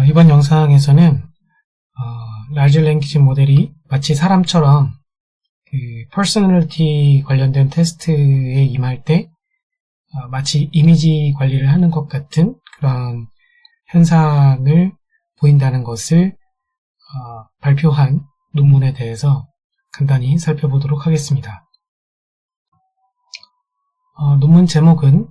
이번 영상에서는 large language 모델이 마치 사람처럼 그 퍼스널리티 관련된 테스트에 임할 때 마치 이미지 관리를 하는 것 같은 그런 현상을 보인다는 것을 발표한 논문에 대해서 간단히 살펴보도록 하겠습니다. 논문 제목은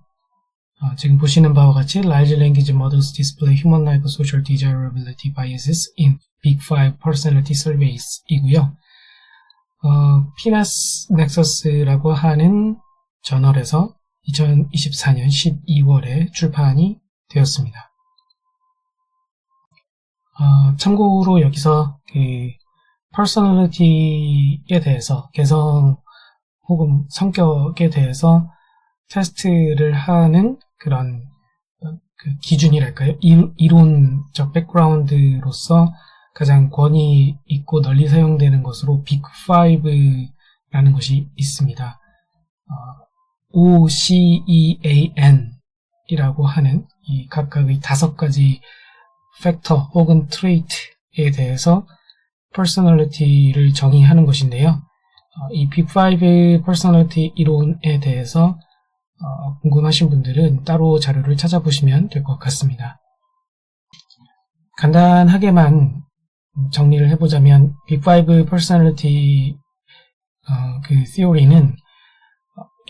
지금 보시는 바와 같이 Large Language Models Display Human-like Social Desirability Biases in Big 5 Personality Surveys 이고요. PNAS Nexus라고 하는 저널에서 2024년 12월에 출판이 되었습니다. 참고로 여기서 그 퍼스널리티에 대해서, 개성 혹은 성격에 대해서 테스트를 하는 그런 그 기준이랄까요? 이론적 백그라운드로서 가장 권위 있고 널리 사용되는 것으로 빅5라는 것이 있습니다. OCEAN 이라고 하는 이 각각의 5가지 팩터 혹은 트레이트에 대해서 퍼스널리티를 정의하는 것인데요. 이 빅5 퍼스널리티 이론에 대해서 궁금하신 분들은 따로 자료를 찾아보시면 될 것 같습니다. 간단하게만 정리를 해보자면 빅5 퍼스널리티 그 티오리는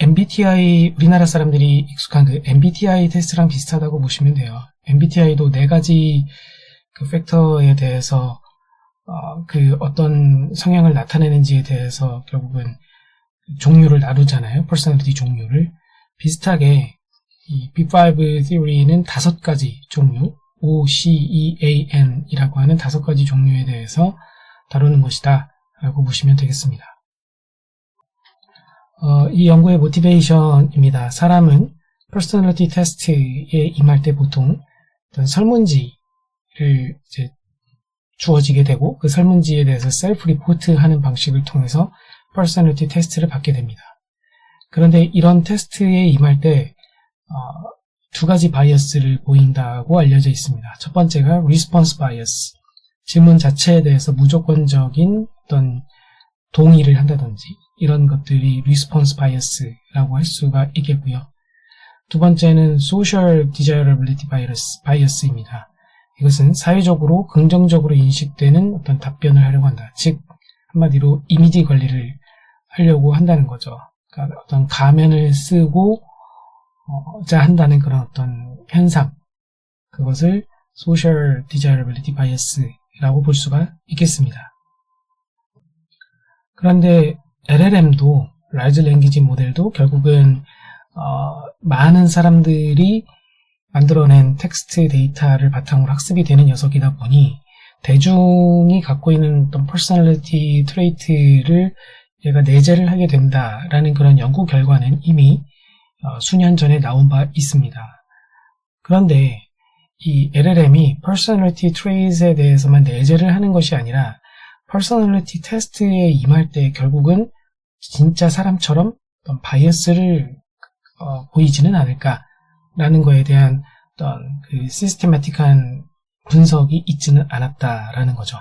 MBTI, 우리나라 사람들이 익숙한 그 MBTI 테스트랑 비슷하다고 보시면 돼요. MBTI도 4가지 그 팩터에 대해서 그 어떤 성향을 나타내는지에 대해서 결국은 종류를 나누잖아요. 퍼스널리티 종류를. 비슷하게 이 빅5 티오리는 5가지 종류, OCEAN 이라고 하는 5가지 종류에 대해서 다루는 것이다 라고 보시면 되겠습니다. 이 연구의 모티베이션입니다. 사람은 퍼스널리티 테스트에 임할 때 보통 어떤 설문지를 이제 주어지게 되고 그 설문지에 대해서 셀프 리포트 하는 방식을 통해서 퍼스널리티 테스트를 받게 됩니다. 그런데 이런 테스트에 임할 때 2가지 바이어스를 보인다고 알려져 있습니다. 첫 번째가 리스폰스 바이어스, 질문 자체에 대해서 무조건적인 어떤 동의를 한다든지 이런 것들이 리스폰스 바이어스라고 할 수가 있겠고요. 두 번째는 소셜 디자이러빌리티 바이어스입니다. 이것은 사회적으로 긍정적으로 인식되는 어떤 답변을 하려고 한다. 즉 한마디로 이미지 관리를 하려고 한다는 거죠. 그러니까 어떤 가면을 쓰고 한다는 그런 어떤 현상, 그것을 Social Desirability Bias라고 볼 수가 있겠습니다. 그런데 LLM도, Large Language 모델도 결국은 많은 사람들이 만들어낸 텍스트 데이터를 바탕으로 학습이 되는 녀석이다 보니 대중이 갖고 있는 어떤 퍼스널리티 트레이트를 얘가 내재를 하게 된다라는 그런 연구 결과는 이미 수년 전에 나온 바 있습니다. 그런데 이 LLM이 퍼스널리티 트레이트에 대해서만 내재를 하는 것이 아니라 퍼스널리티 테스트에 임할 때 결국은 진짜 사람처럼 어떤 바이어스를 보이지는 않을까라는 거에 대한 어떤 그 시스테마틱한 분석이 있지는 않았다라는 거죠.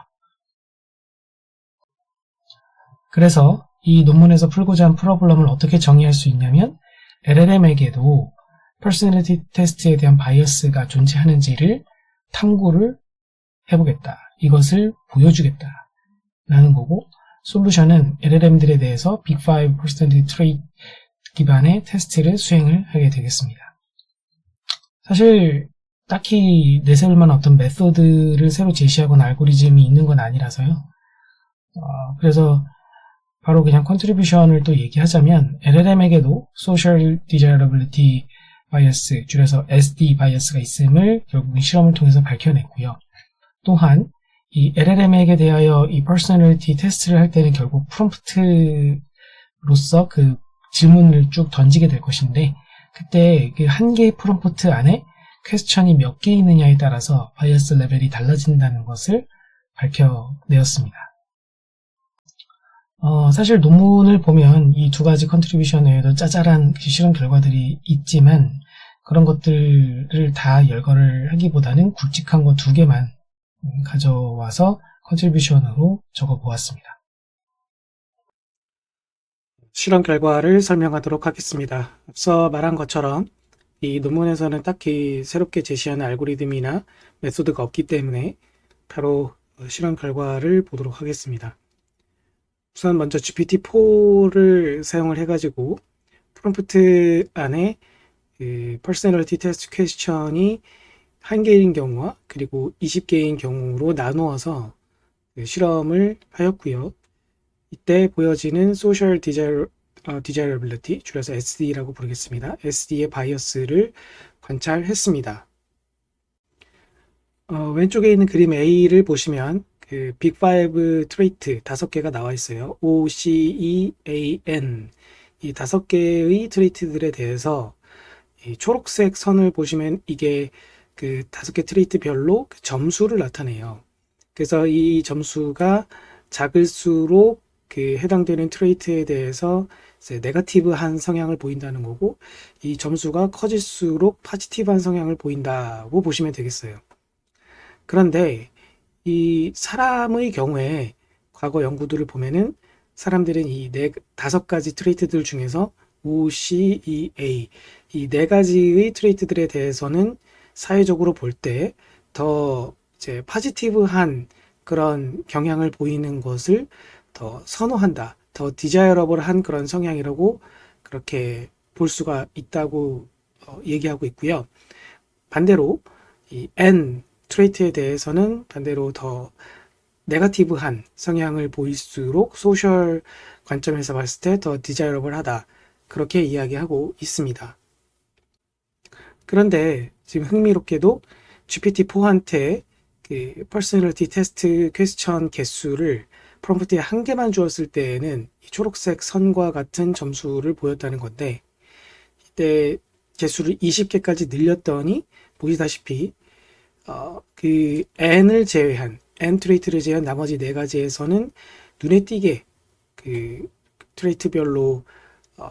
그래서 이 논문에서 풀고자 한 프로블럼을 어떻게 정의할 수 있냐면 LLM에게도 퍼스널리티 테스트에 대한 바이어스가 존재하는지를 탐구를 해보겠다. 이것을 보여주겠다. 라는 거고, 솔루션은 LLM들에 대해서 빅5 퍼스널리티 트레이트 기반의 테스트를 수행을 하게 되겠습니다. 사실 딱히 내세울 만한 어떤 메소드를 새로 제시하거나 알고리즘이 있는 건 아니라서요. 그래서 바로 그냥 컨트리뷰션을 또 얘기하자면 LLM에게도 Social Desirability Bias, 줄여서 SD 바이어스가 있음을 결국 실험을 통해서 밝혀냈고요. 또한 이 LLM에게 대하여 이 퍼스널리티 테스트를 할 때는 결국 프롬프트로서 그 질문을 쭉 던지게 될 것인데 그때 그 한 개의 프롬프트 안에 퀘스천이 몇 개 있느냐에 따라서 바이어스 레벨이 달라진다는 것을 밝혀내었습니다. 사실 논문을 보면 이 2가지 컨트리뷰션 외에도 짜잘한 실험 결과들이 있지만 그런 것들을 다 열거를 하기보다는 굵직한 거 2개만 가져와서 컨트리뷰션으로 적어 보았습니다. 실험 결과를 설명하도록 하겠습니다. 앞서 말한 것처럼 이 논문에서는 딱히 새롭게 제시하는 알고리즘이나 메소드가 없기 때문에 바로 실험 결과를 보도록 하겠습니다. 우선 먼저 GPT-4를 사용을 해가지고 프롬프트 안에 그 퍼스널리티 테스트 퀘스천이 1개인 경우와 그리고 20개인 경우로 나누어서 실험을 하였고요. 이때 보여지는 Social Desirability, 줄여서 SD라고 부르겠습니다. SD의 바이어스를 관찰했습니다. 왼쪽에 있는 그림 A를 보시면 그 빅5 트레이트 5개가 나와 있어요. O, C, E, A, N 이 5개의 트레이트들에 대해서 이 초록색 선을 보시면 이게 그 5개 트레이트별로 그 점수를 나타내요. 그래서 이 점수가 작을수록 그 해당되는 트레이트에 대해서 이제 네거티브한 성향을 보인다는 거고, 이 점수가 커질수록 포지티브한 성향을 보인다고 보시면 되겠어요. 그런데 이 사람의 경우에 과거 연구들을 보면은 사람들은 이 5가지 트레이트들 중에서 O, C, E, A 이 4가지의 트레이트들에 대해서는 사회적으로 볼 때 더 이제 포지티브한 그런 경향을 보이는 것을 더 선호한다, 더 디자이러블한 그런 성향이라고 그렇게 볼 수가 있다고 얘기하고 있고요. 반대로 이 N 트레이트에 대해서는 반대로 더 네거티브한 성향을 보일수록 소셜 관점에서 봤을 때 더 디자이러블하다, 그렇게 이야기하고 있습니다. 그런데 지금 흥미롭게도 GPT-4한테 그 퍼스널리티 테스트 퀘스천 개수를 프롬프트에 1개만 주었을 때에는 이 초록색 선과 같은 점수를 보였다는 건데, 이때 개수를 20개까지 늘렸더니 보시다시피 그 N을 제외한 N 트레이트를 제외한 나머지 4가지에서는 눈에 띄게 그 트레이트별로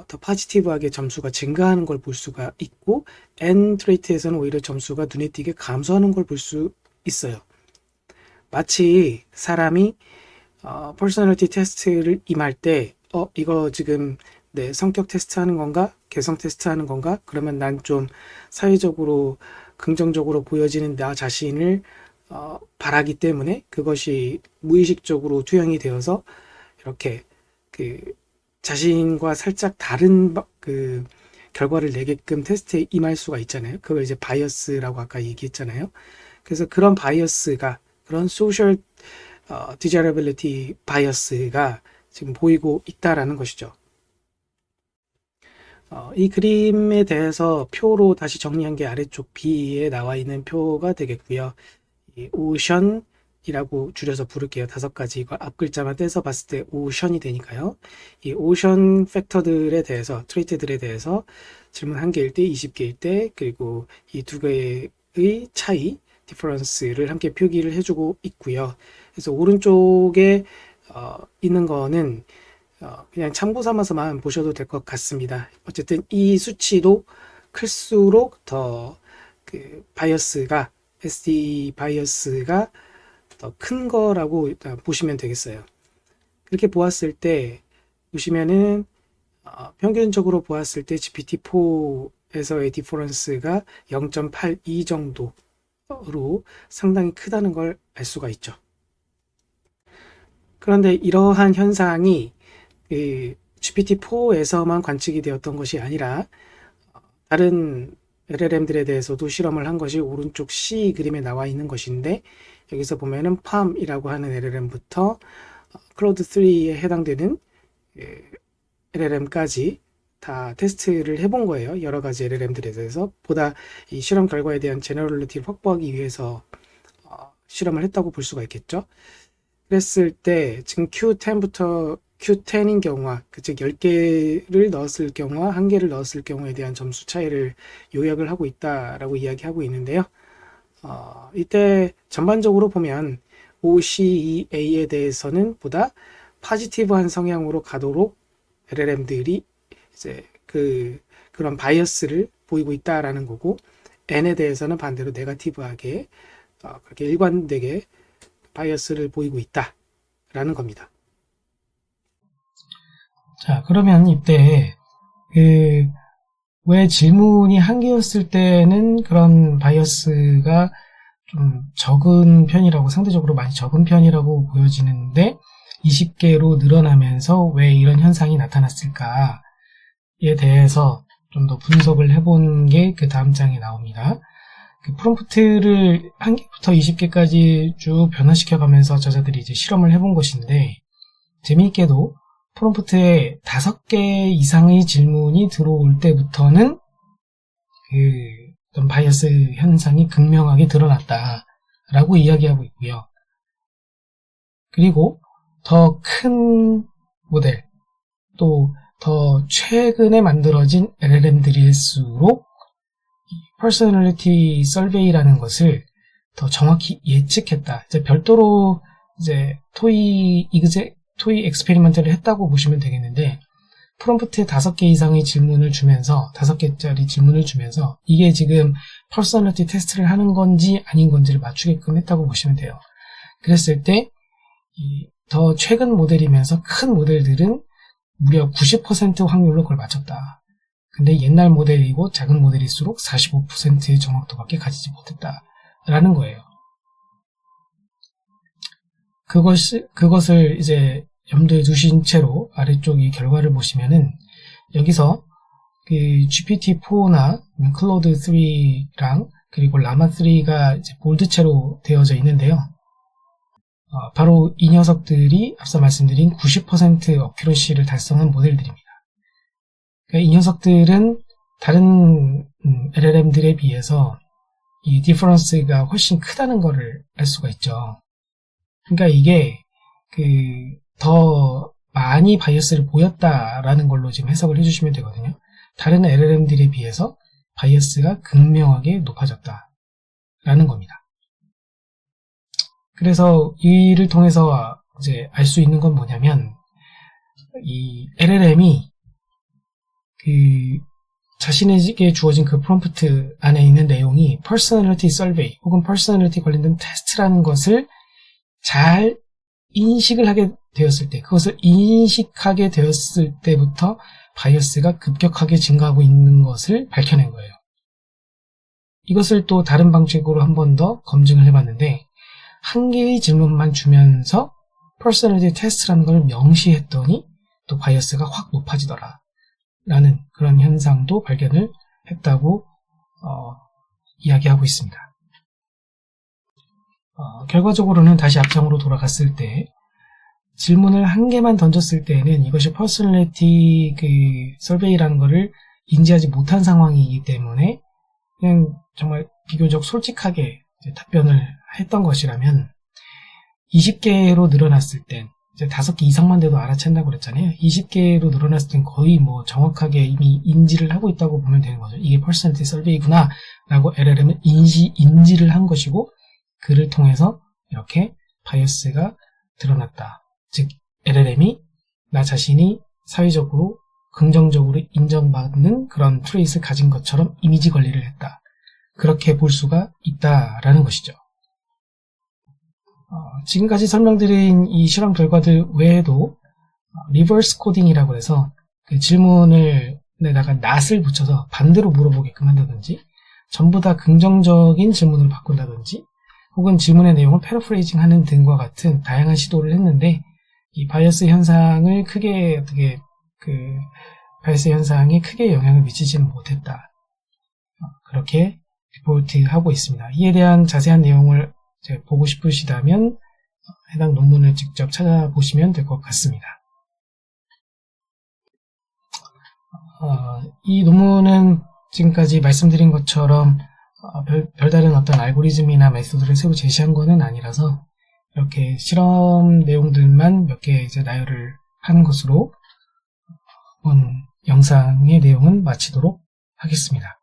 더 포지티브하게 점수가 증가하는 걸 볼 수가 있고, N 트레이트에서는 오히려 점수가 눈에 띄게 감소하는 걸 볼 수 있어요. 마치 사람이 퍼스널리티 테스트를 임할 때 이거 지금 내 성격 테스트하는 건가? 개성 테스트하는 건가? 그러면 난 좀 사회적으로 긍정적으로 보여지는 나 자신을 바라기 때문에 그것이 무의식적으로 투영이 되어서 이렇게 그 자신과 살짝 다른 그 결과를 내게끔 테스트에 임할 수가 있잖아요. 그걸 이제 바이어스라고 아까 얘기했잖아요. 그래서 그런 바이어스가, 그런 소셜 디자이러빌리티 바이어스가 지금 보이고 있다라는 것이죠. 이 그림에 대해서 표로 다시 정리한 게 아래쪽 B에 나와 있는 표가 되겠고요. 이 오션이라고 줄여서 부를게요. 5가지 이거 앞 글자만 떼서 봤을 때 오션이 되니까요. 이 오션 팩터들에 대해서, 트레이트들에 대해서 질문 1개일 때, 20개일 때, 그리고 이 2개의 차이, 디퍼런스를 함께 표기를 해주고 있고요. 그래서 오른쪽에 있는 거는 그냥 참고 삼아서만 보셔도 될 것 같습니다. 어쨌든 이 수치도 클수록 더 그 바이어스가, SD 바이어스가 더 큰 거라고 일단 보시면 되겠어요. 그렇게 보았을 때 보시면은 평균적으로 보았을 때 GPT-4에서의 디퍼런스가 0.82 정도로 상당히 크다는 걸 알 수가 있죠. 그런데 이러한 현상이 GPT-4에서만 관측이 되었던 것이 아니라 다른 LLM들에 대해서도 실험을 한 것이 오른쪽 C 그림에 나와 있는 것인데, 여기서 보면은 PaLM이라고 하는 LLM부터 클로드 3에 해당되는 LLM까지 다 테스트를 해본 거예요. 여러 가지 LLM들에 대해서 보다 이 실험 결과에 대한 제너럴리티를 확보하기 위해서 실험을 했다고 볼 수가 있겠죠. 그랬을 때 지금 Q10부터 Q10인 경우와, 즉 10개를 넣었을 경우와 1개를 넣었을 경우에 대한 점수 차이를 요약을 하고 있다라고 이야기하고 있는데요. 이때 전반적으로 보면 OCEA에 대해서는 보다 포지티브한 성향으로 가도록 LLM들이 이제 그런 바이어스를 보이고 있다라는 거고, n에 대해서는 반대로 네거티브하게 그렇게 일관되게 바이어스를 보이고 있다라는 겁니다. 자, 그러면 이때 왜 질문이 한 개였을 때는 그런 바이어스가 좀 적은 편이라고, 상대적으로 많이 적은 편이라고 보여지는데 20개로 늘어나면서 왜 이런 현상이 나타났을까에 대해서 좀 더 분석을 해본 게 그 다음 장에 나옵니다. 그 프롬프트를 1개부터 20개까지 쭉 변화시켜 가면서 저자들이 이제 실험을 해본 것인데, 재미있게도 프롬프트에 5개 이상의 질문이 들어올 때부터는 어떤 바이어스 현상이 극명하게 드러났다라고 이야기하고 있고요. 그리고 더 큰 모델, 또 더 최근에 만들어진 LLM들일수록 퍼스널리티 서베이라는 것을 더 정확히 예측했다. 이제 별도로 이제 토이 엑스페리먼트를 했다고 보시면 되겠는데, 프롬프트에 5개 이상의 질문을 주면서, 5개짜리 질문을 주면서 이게 지금 퍼스널리티 테스트를 하는 건지 아닌 건지를 맞추게끔 했다고 보시면 돼요. 그랬을 때 더 최근 모델이면서 큰 모델들은 무려 90% 확률로 그걸 맞췄다. 근데 옛날 모델이고 작은 모델일수록 45%의 정확도밖에 가지지 못했다라는 거예요. 그것을 이제 염두에 두신 채로 아래쪽 이 결과를 보시면은, 여기서 그 GPT-4나 클로드 3랑 그리고 라마 3가 이제 볼드체로 되어져 있는데요. 바로 이 녀석들이 앞서 말씀드린 90% 어큐러시를 달성한 모델들입니다. 그러니까 이 녀석들은 다른 LLM들에 비해서 이 디퍼런스가 훨씬 크다는 것을 알 수가 있죠. 그러니까 이게 더 많이 바이어스를 보였다라는 걸로 지금 해석을 해주시면 되거든요. 다른 LLM들에 비해서 바이어스가 극명하게 높아졌다라는 겁니다. 그래서 이를 통해서 이제 알 수 있는 건 뭐냐면, 이 LLM이 자신에게 주어진 그 프롬프트 안에 있는 내용이 퍼스널리티 서베이 혹은 퍼스널리티 관련된 테스트라는 것을 잘 인식을 하게 되었을 때, 그것을 인식하게 되었을 때부터 바이어스가 급격하게 증가하고 있는 것을 밝혀낸 거예요. 이것을 또 다른 방식으로 한 번 더 검증을 해봤는데, 한 개의 질문만 주면서 퍼스널리티 테스트라는 걸 명시했더니 또 바이어스가 확 높아지더라 라는 그런 현상도 발견을 했다고 이야기하고 있습니다. 결과적으로는 다시 앞장으로 돌아갔을 때, 질문을 한 개만 던졌을 때는 이것이 퍼스널리티 서베이라는 것을 인지하지 못한 상황이기 때문에 그냥 정말 비교적 솔직하게 답변을 했던 것이라면, 20개로 늘어났을 땐, 이제 5개 이상만 돼도 알아챈다고 그랬잖아요. 20개로 늘어났을 땐 거의 뭐 정확하게 이미 인지를 하고 있다고 보면 되는 거죠. 이게 퍼스널리티 서베이구나 라고 LLM은 인지를 한 것이고, 그를 통해서 이렇게 바이어스가 드러났다. 즉 LLM이 나 자신이 사회적으로 긍정적으로 인정받는 그런 트레이스를 가진 것처럼 이미지 관리를 했다. 그렇게 볼 수가 있다라는 것이죠. 지금까지 설명드린 이 실험 결과들 외에도 리버스 코딩이라고 해서 그 질문에다가 not을 붙여서 반대로 물어보게끔 한다든지, 전부 다 긍정적인 질문으로 바꾼다든지, 혹은 질문의 내용을 패러프레이징 하는 등과 같은 다양한 시도를 했는데, 이 바이어스 현상을 바이어스 현상에 크게 영향을 미치지는 못했다. 그렇게 리포트하고 있습니다. 이에 대한 자세한 내용을 보고 싶으시다면 해당 논문을 직접 찾아보시면 될 것 같습니다. 이 논문은 지금까지 말씀드린 것처럼 별다른 어떤 알고리즘이나 메소드를 새로 제시한 것은 아니라서 이렇게 실험 내용들만 몇 개 이제 나열을 하는 것으로 이번 영상의 내용은 마치도록 하겠습니다.